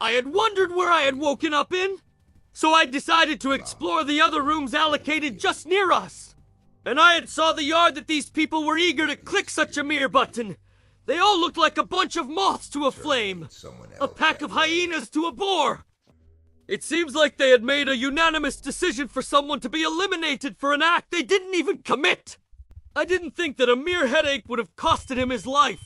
I had wondered where I had woken up in, so I decided to explore the other rooms allocated just near us. And I had saw the yard that these people were eager to click such a mere button. They all looked like a bunch of moths to a flame, a pack of hyenas to a boar. It seems like they had made a unanimous decision for someone to be eliminated for an act they didn't even commit. I didn't think that a mere headache would have costed him his life.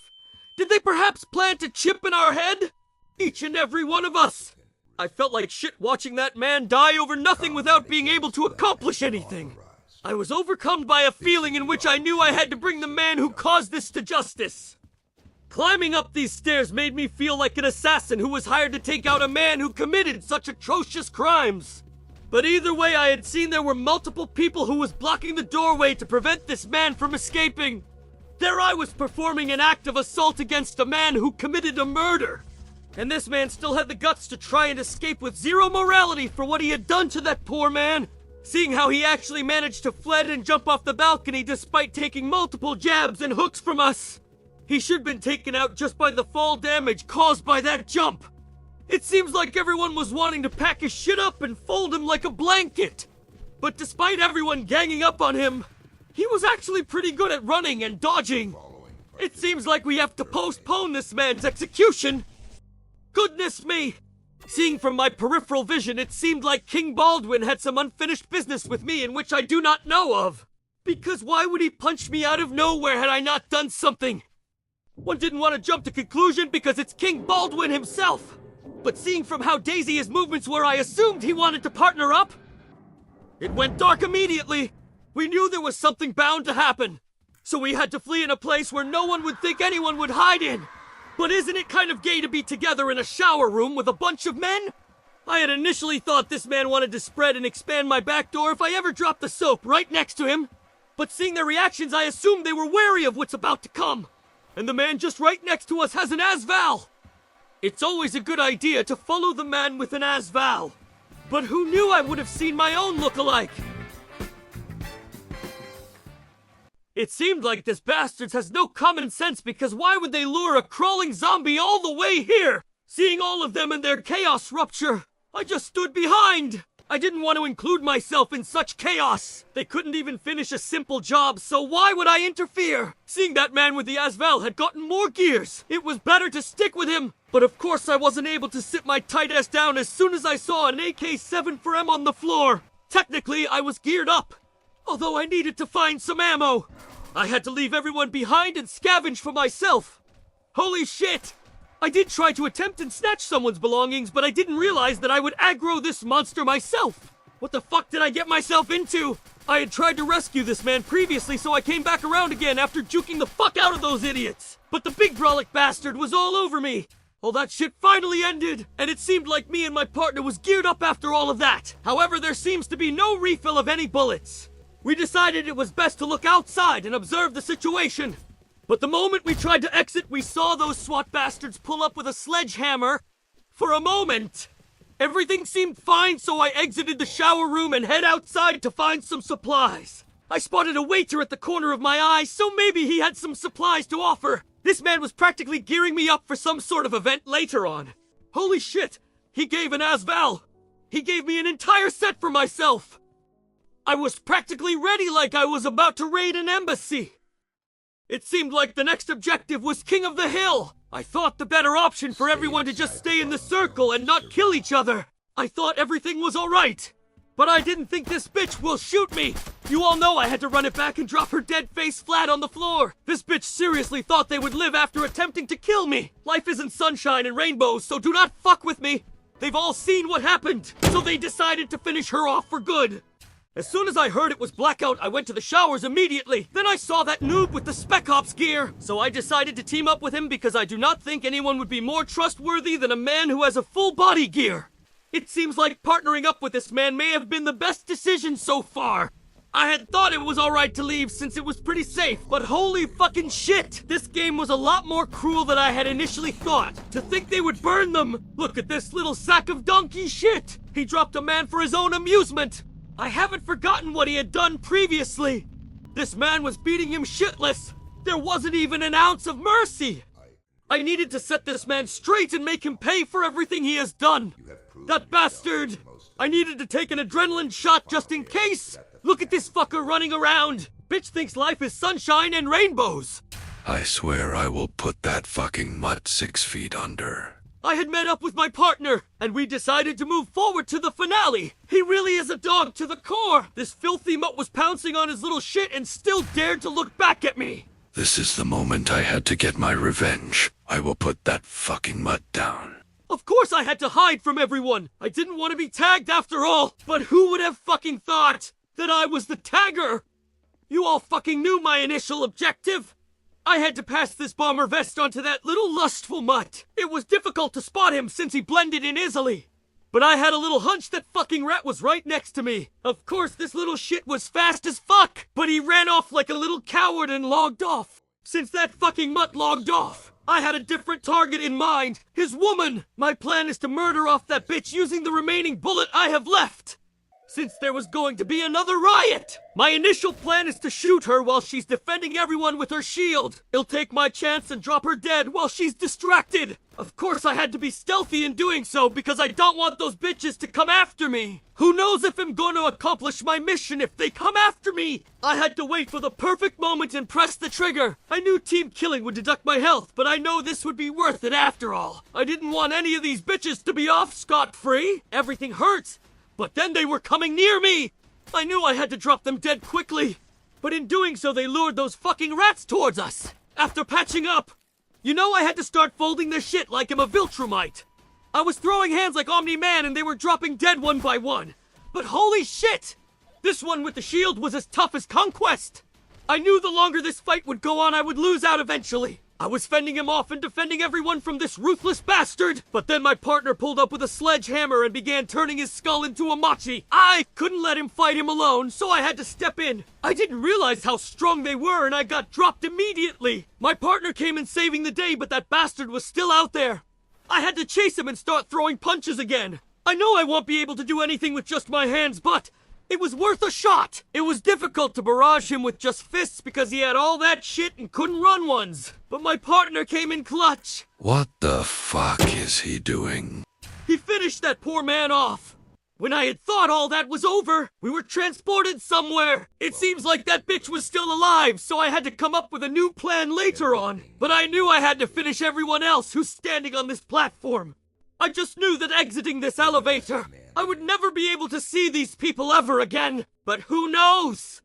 Did they perhaps plant a chip in our head? Each and every one of us. I felt like shit watching that man die over nothing without being able to accomplish anything. I was overcome by a feeling in which I knew I had to bring the man who caused this to justice. Climbing up these stairs made me feel like an assassin who was hired to take out a man who committed such atrocious crimes. But either way, I had seen there were multiple people who was blocking the doorway to prevent this man from escaping. There I was performing an act of assault against a man who committed a murder. And this man still had the guts to try and escape with zero morality for what he had done to that poor man. Seeing how he actually managed to fled and jump off the balcony despite taking multiple jabs and hooks from us. He should have been taken out just by the fall damage caused by that jump. It seems like everyone was wanting to pack his shit up and fold him like a blanket. But despite everyone ganging up on him, he was actually pretty good at running and dodging. It seems like we have to postpone this man's execution. Goodness me! Seeing from my peripheral vision, it seemed like King Baldwin had some unfinished business with me in which I do not know of. Because why would he punch me out of nowhere had I not done something? One didn't want to jump to conclusion because it's King Baldwin himself. But seeing from how daisy his movements were, I assumed he wanted to partner up. It went dark immediately. We knew there was something bound to happen. So we had to flee in a place where no one would think anyone would hide in. But isn't it kind of gay to be together in a shower room with a bunch of men? I had initially thought this man wanted to spread and expand my back door if I ever dropped the soap right next to him. But seeing their reactions, I assumed they were wary of what's about to come. And the man just right next to us has an Asval. It's always a good idea to follow the man with an Asval. But who knew I would have seen my own look-alike? It seemed like this bastard has no common sense because why would they lure a crawling zombie all the way here? Seeing all of them in their chaos rupture, I just stood behind. I didn't want to include myself in such chaos. They couldn't even finish a simple job, so why would I interfere? Seeing that man with the Asval had gotten more gears, it was better to stick with him. But of course I wasn't able to sit my tight ass down as soon as I saw an AK-7 on the floor. Technically, I was geared up, although I needed to find some ammo. I had to leave everyone behind and scavenge for myself. Holy shit! I did try to attempt and snatch someone's belongings, but I didn't realize that I would aggro this monster myself. What the fuck did I get myself into? I had tried to rescue this man previously, so I came back around again after juking the fuck out of those idiots. But the big brolic bastard was all over me. All that shit finally ended, and it seemed like me and my partner was geared up after all of that. However, there seems to be no refill of any bullets. We decided it was best to look outside and observe the situation. But the moment we tried to exit, we saw those SWAT bastards pull up with a sledgehammer. For a moment, everything seemed fine, so I exited the shower room and head outside to find some supplies. I spotted a waiter at the corner of my eye, so maybe he had some supplies to offer. This man was practically gearing me up for some sort of event later on. Holy shit, he gave an Asval. He gave me an entire set for myself. I was practically ready like I was about to raid an embassy. It seemed like the next objective was King of the Hill. I thought the better option for everyone to just stay in the circle and not kill each other. I thought everything was alright. But I didn't think this bitch will shoot me. You all know I had to run it back and drop her dead face flat on the floor. This bitch seriously thought they would live after attempting to kill me. Life isn't sunshine and rainbows, so do not fuck with me. They've all seen what happened, so they decided to finish her off for good. As soon as I heard it was blackout, I went to the showers immediately. Then I saw that noob with the Spec Ops gear. So I decided to team up with him because I do not think anyone would be more trustworthy than a man who has a full body gear. It seems like partnering up with this man may have been the best decision so far. I had thought it was alright to leave since it was pretty safe, but holy fucking shit! This game was a lot more cruel than I had initially thought. To think they would burn them! Look at this little sack of donkey shit! He dropped a man for his own amusement! I haven't forgotten what he had done previously. This man was beating him shitless. There wasn't even an ounce of mercy. I needed to set this man straight and make him pay for everything he has done. That bastard! I needed to take an adrenaline shot just in case. Look at this fucker running around. Bitch thinks life is sunshine and rainbows. I swear I will put that fucking mutt 6 feet under. I had met up with my partner, and we decided to move forward to the finale. He really is a dog to the core. This filthy mutt was pouncing on his little shit and still dared to look back at me. This is the moment I had to get my revenge. I will put that fucking mutt down. Of course I had to hide from everyone. I didn't want to be tagged after all. But who would have fucking thought that I was the tagger? You all fucking knew my initial objective. I had to pass this bomber vest onto that little lustful mutt. It was difficult to spot him since he blended in easily. But I had a little hunch that fucking rat was right next to me. Of course, this little shit was fast as fuck, but he ran off like a little coward and logged off. Since that fucking mutt logged off, I had a different target in mind. His woman. My plan is to murder off that bitch using the remaining bullet I have left. Since there was going to be another riot. My initial plan is to shoot her while she's defending everyone with her shield. I'll take my chance and drop her dead while she's distracted. Of course I had to be stealthy in doing so because I don't want those bitches to come after me. Who knows if I'm going to accomplish my mission if they come after me? I had to wait for the perfect moment and press the trigger. I knew team killing would deduct my health, but I know this would be worth it after all. I didn't want any of these bitches to be off scot-free. Everything hurts. But then they were coming near me! I knew I had to drop them dead quickly. But in doing so, they lured those fucking rats towards us. After patching up, you know I had to start folding their shit like I'm a Viltrumite. I was throwing hands like Omni-Man and they were dropping dead one by one. But holy shit! This one with the shield was as tough as Conquest. I knew the longer this fight would go on, I would lose out eventually. I was fending him off and defending everyone from this ruthless bastard. But then my partner pulled up with a sledgehammer and began turning his skull into a machi. I couldn't let him fight him alone, so I had to step in. I didn't realize how strong they were and I got dropped immediately. My partner came in saving the day, but that bastard was still out there. I had to chase him and start throwing punches again. I know I won't be able to do anything with just my hands, but it was worth a shot! It was difficult to barrage him with just fists because he had all that shit and couldn't run ones. But my partner came in clutch. What the fuck is he doing? He finished that poor man off. When I had thought all that was over, we were transported somewhere. It seems like that bitch was still alive, so I had to come up with a new plan later on. But I knew I had to finish everyone else who's standing on this platform. I just knew that exiting this elevator, I would never be able to see these people ever again. But who knows?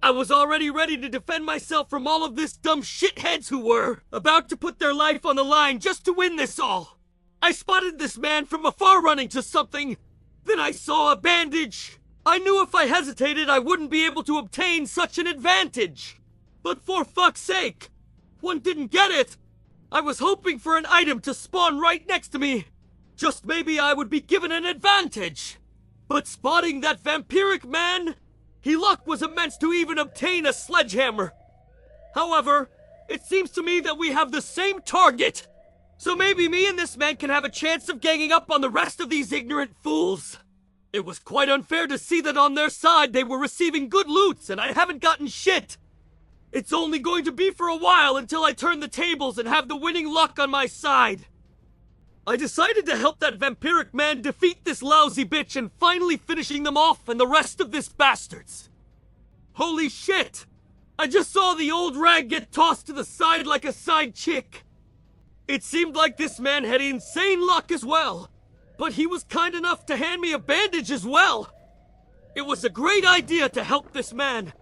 I was already ready to defend myself from all of this dumb shitheads who were about to put their life on the line just to win this all. I spotted this man from afar running to something. Then I saw a bandage. I knew if I hesitated, I wouldn't be able to obtain such an advantage. But for fuck's sake, one didn't get it. I was hoping for an item to spawn right next to me. Just maybe I would be given an advantage. But spotting that vampiric man, his luck was immense to even obtain a sledgehammer. However, it seems to me that we have the same target. So maybe me and this man can have a chance of ganging up on the rest of these ignorant fools. It was quite unfair to see that on their side they were receiving good loots and I haven't gotten shit. It's only going to be for a while until I turn the tables and have the winning luck on my side. I decided to help that vampiric man defeat this lousy bitch and finally finishing them off and the rest of this bastards. Holy shit! I just saw the old rag get tossed to the side like a side chick. It seemed like this man had insane luck as well, but he was kind enough to hand me a bandage as well. It was a great idea to help this man.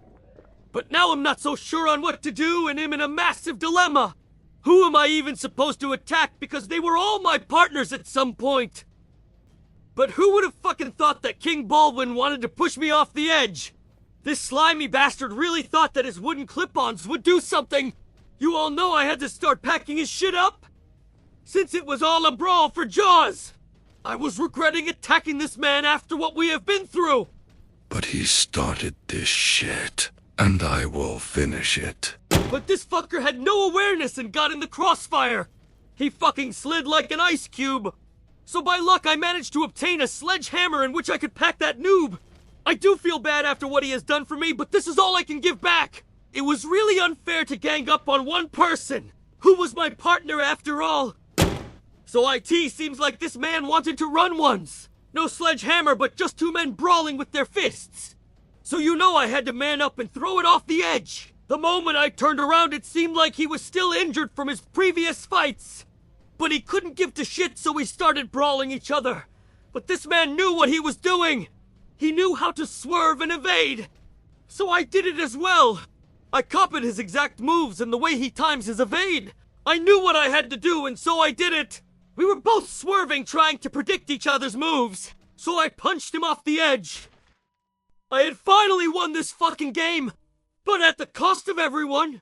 But now I'm not so sure on what to do and am in a massive dilemma. Who am I even supposed to attack because they were all my partners at some point? But who would have fucking thought that King Baldwin wanted to push me off the edge? This slimy bastard really thought that his wooden clip-ons would do something. You all know I had to start packing his shit up. Since it was all a brawl for Jaws. I was regretting attacking this man after what we have been through. But he started this shit. And I will finish it. But this fucker had no awareness and got in the crossfire. He fucking slid like an ice cube. So by luck I managed to obtain a sledgehammer in which I could pack that noob. I do feel bad after what he has done for me, but this is all I can give back. It was really unfair to gang up on one person. Who was my partner after all? So IT seems like this man wanted to run once. No sledgehammer, but just two men brawling with their fists. So you know I had to man up and throw it off the edge. The moment I turned around, it seemed like he was still injured from his previous fights. But he couldn't give a shit, so we started brawling each other. But this man knew what he was doing. He knew how to swerve and evade. So I did it as well. I copied his exact moves and the way he times his evade. I knew what I had to do, and so I did it. We were both swerving, trying to predict each other's moves. So I punched him off the edge. I had finally won this fucking game, but at the cost of everyone.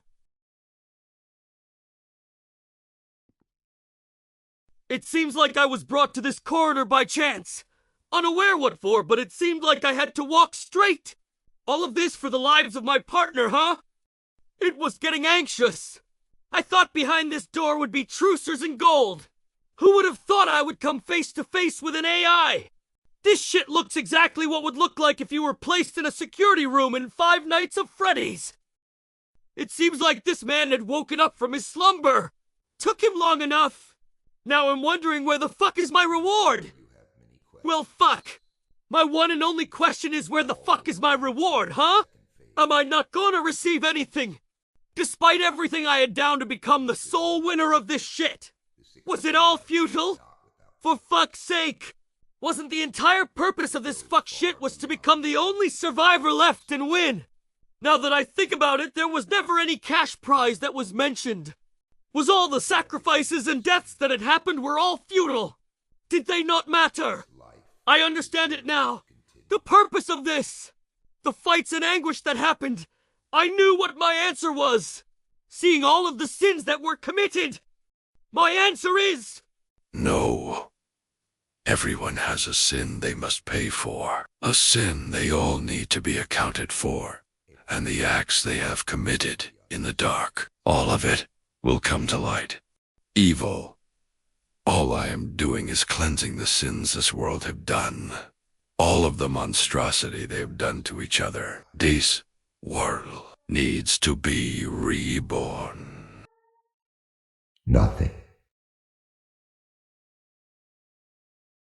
It seems like I was brought to this corridor by chance. Unaware what for, but it seemed like I had to walk straight. All of this for the lives of my partner, huh? It was getting anxious. I thought behind this door would be trucers and gold. Who would have thought I would come face to face with an AI? This shit looks exactly what would look like if you were placed in a security room in Five Nights at Freddy's. It seems like this man had woken up from his slumber. Took him long enough. Now I'm wondering where the fuck is my reward? Well, fuck. My one and only question is where the fuck is my reward, huh? Am I not gonna receive anything? Despite everything I had done to become the sole winner of this shit. Was it all futile? For fuck's sake. Wasn't the entire purpose of this fuck shit was to become the only survivor left and win? Now that I think about it, there was never any cash prize that was mentioned. Was all the sacrifices and deaths that had happened were all futile? Did they not matter? I understand it now. The purpose of this. The fights and anguish that happened. I knew what my answer was. Seeing all of the sins that were committed. My answer is... No. Everyone has a sin they must pay for. A sin they all need to be accounted for. And the acts they have committed in the dark, all of it will come to light. Evil. All I am doing is cleansing the sins this world have done. All of the monstrosity they have done to each other. This world needs to be reborn. Nothing